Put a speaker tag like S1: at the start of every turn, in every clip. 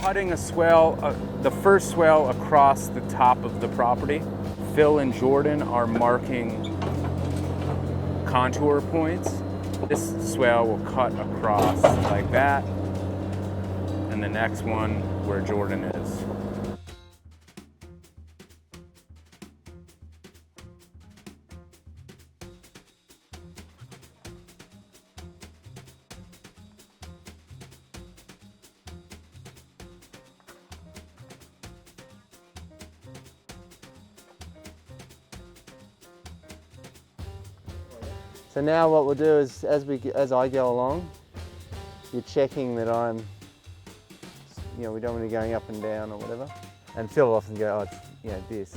S1: cutting a swale, the first swale across the top of the property. Phil and Jordyn are marking contour points. This swale will cut across like that, and the next one where Jordyn is.
S2: So now what we'll do is, as I go along, you're checking that I'm, we don't want to be going up and down or whatever. And Phil will often go, oh, it's, this.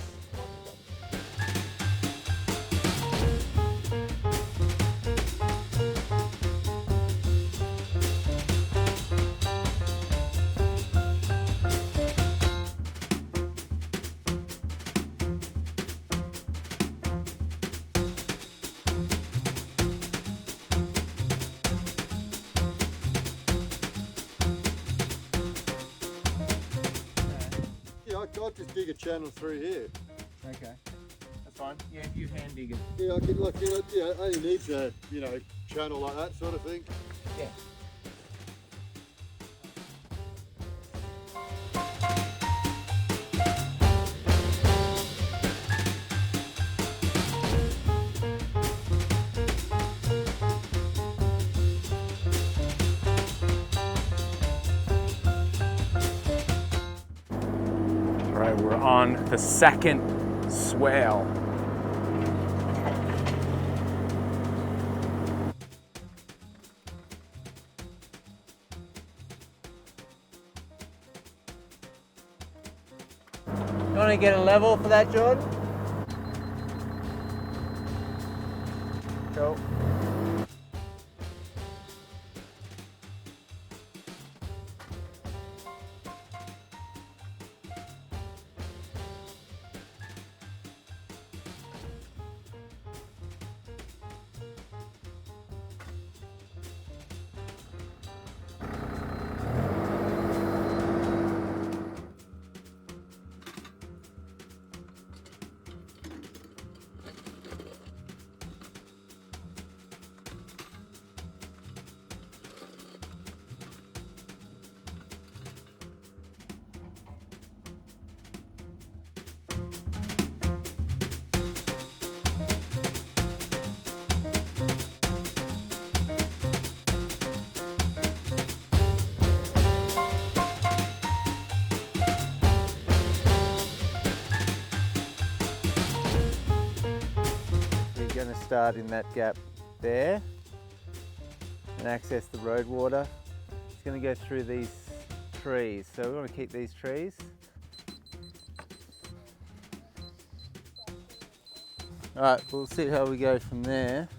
S3: I'll just dig a channel through here.
S2: Okay, that's fine. Yeah, if you hand dig it.
S3: Yeah, I can look. Only needs a channel like that sort of thing.
S2: Yeah.
S1: We're on the second swale.
S2: You want to get a level for that, Jordyn? Cool. Going to start in that gap there and access the road water. It's going to go through these trees, so we want to keep these trees. Alright, we'll see how we go from there.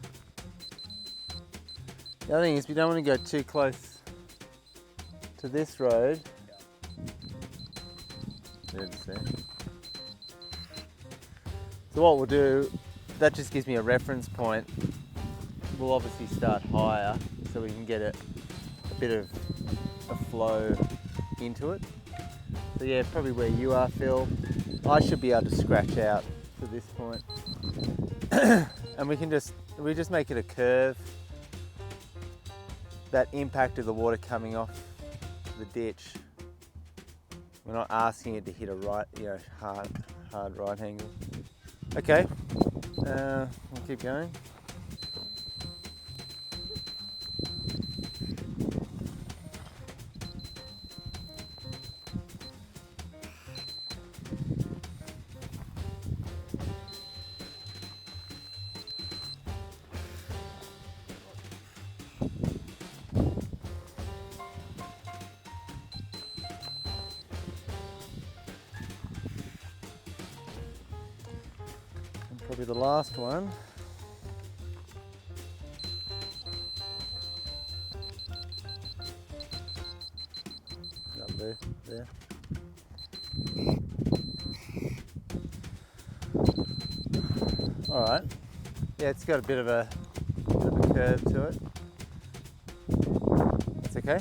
S2: The other thing is we don't want to go too close to this road. So what we'll do, that just gives me a reference point. We'll obviously start higher so we can get a bit of a flow into it. So yeah, probably where you are, Phil. I should be able to scratch out to this point. And we just make it a curve. That impact of the water coming off the ditch. We're not asking it to hit a right, hard right angle. Okay. We'll keep going. Probably the last one. Up there. All right. Yeah, it's got a bit of a curve to it. That's okay.